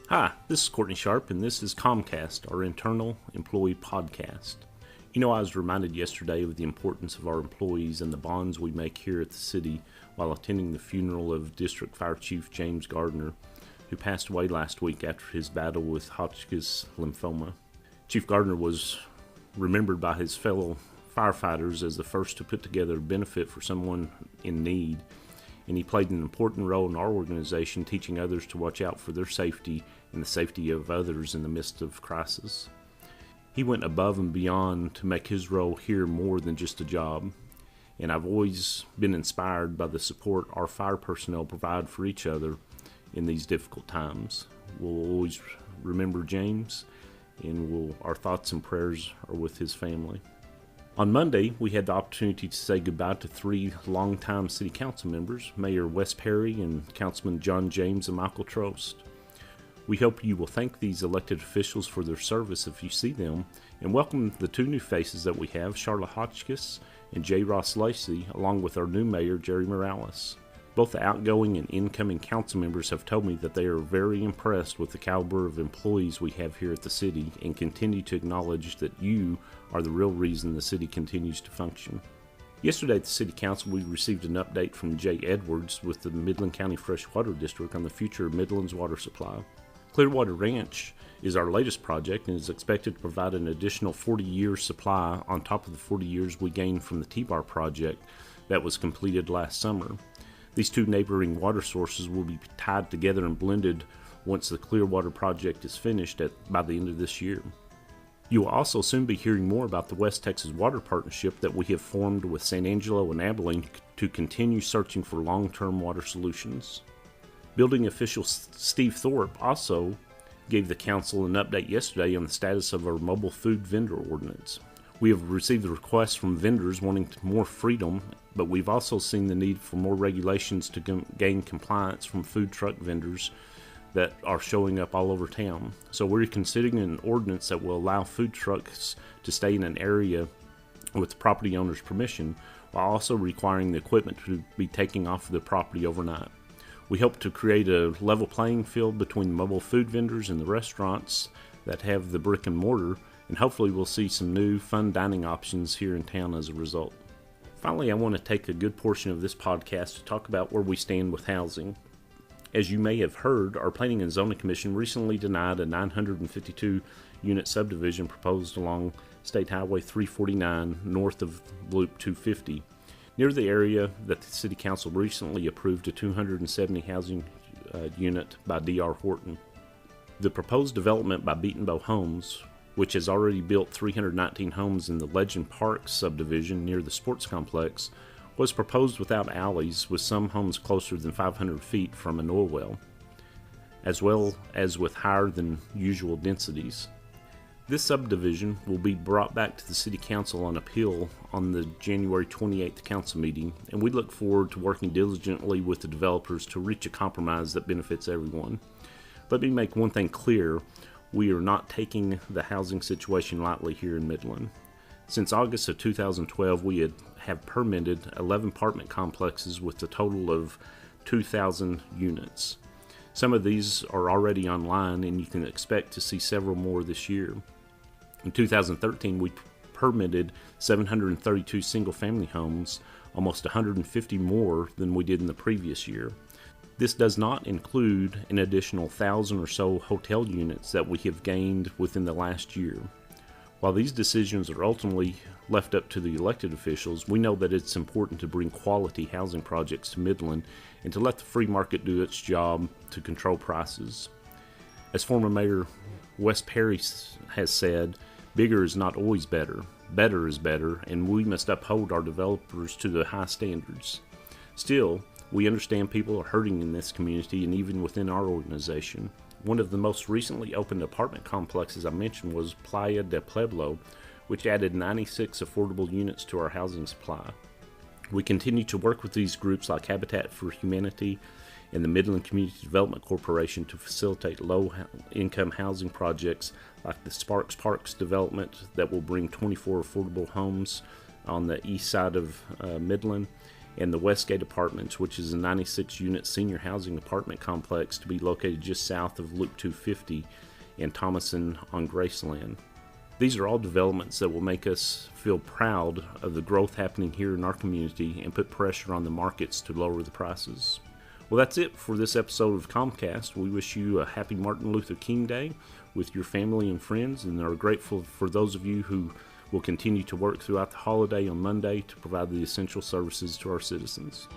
Hi, this is Courtney Sharp, and this is COMcast, our internal employee podcast. I was reminded yesterday of the importance of our employees and the bonds we make here at the city while attending the funeral of District Fire Chief James Gardner, who passed away last week after his battle with Hodgkin's lymphoma. Chief Gardner was remembered by his fellow firefighters as the first to put together a benefit for someone in need, and he played an important role in our organization, teaching others to watch out for their safety and the safety of others in the midst of crisis. He went above and beyond to make his role here more than just a job, and I've always been inspired by the support our fire personnel provide for each other in these difficult times. We'll always remember James, and our thoughts and prayers are with his family. On Monday, we had the opportunity to say goodbye to three longtime City Council members, Mayor Wes Perry and Councilman John James and Michael Trost. We hope you will thank these elected officials for their service if you see them, and welcome the two new faces that we have, Charlotte Hotchkiss and J. Ross Lacey, along with our new mayor, Jerry Morales. Both the outgoing and incoming council members have told me that they are very impressed with the caliber of employees we have here at the city and continue to acknowledge that you are the real reason the city continues to function. Yesterday at the City Council, we received an update from Jay Edwards with the Midland County Freshwater District on the future of Midland's water supply. Clearwater Ranch is our latest project and is expected to provide an additional 40-year supply on top of the 40 years we gained from the T-Bar project that was completed last summer. These two neighboring water sources will be tied together and blended once the Clearwater project is finished by the end of this year. You will also soon be hearing more about the West Texas Water Partnership that we have formed with San Angelo and Abilene to continue searching for long-term water solutions. Building official Steve Thorpe also gave the council an update yesterday on the status of our mobile food vendor ordinance. We have received requests from vendors wanting more freedom, but we've also seen the need for more regulations to gain compliance from food truck vendors that are showing up all over town. So we're considering an ordinance that will allow food trucks to stay in an area with the property owner's permission, while also requiring the equipment to be taken off the property overnight. We hope to create a level playing field between mobile food vendors and the restaurants that have the brick and mortar, and hopefully we'll see some new fun dining options here in town as a result. Finally, I want to take a good portion of this podcast to talk about where we stand with housing. As you may have heard, our Planning and Zoning Commission recently denied a 952-unit subdivision proposed along State Highway 349 north of Loop 250, near the area that the City Council recently approved a 270 housing unit by D.R. Horton. The proposed development by Beaton Bow Homes, which has already built 319 homes in the Legend Park subdivision near the sports complex, was proposed without alleys, with some homes closer than 500 feet from an oil well, as well as with higher than usual densities. This subdivision will be brought back to the City Council on appeal on the January 28th council meeting, and we look forward to working diligently with the developers to reach a compromise that benefits everyone. Let me make one thing clear. We are not taking the housing situation lightly here in Midland. Since August of 2012, we have permitted 11 apartment complexes with a total of 2,000 units. Some of these are already online, and you can expect to see several more this year. In 2013, we permitted 732 single-family homes, almost 150 more than we did in the previous year. This does not include an additional 1,000 or so hotel units that we have gained within the last year. While these decisions are ultimately left up to the elected officials, we know that it's important to bring quality housing projects to Midland and to let the free market do its job to control prices. As former Mayor Wes Perry has said, bigger is not always better. Better is better, and we must uphold our developers to the high standards. Still, we understand people are hurting in this community and even within our organization. One of the most recently opened apartment complexes I mentioned was Playa del Pueblo, which added 96 affordable units to our housing supply. We continue to work with these groups like Habitat for Humanity and the Midland Community Development Corporation to facilitate low-income housing projects like the Sparks Parks development that will bring 24 affordable homes on the east side of Midland, and the Westgate Apartments, which is a 96-unit senior housing apartment complex to be located just south of Loop 250 and Thomason on Graceland. These are all developments that will make us feel proud of the growth happening here in our community and put pressure on the markets to lower the prices. Well, that's it for this episode of COMcast. We wish you a happy Martin Luther King Day with your family and friends, and are grateful for those of you who will continue to work throughout the holiday on Monday to provide the essential services to our citizens.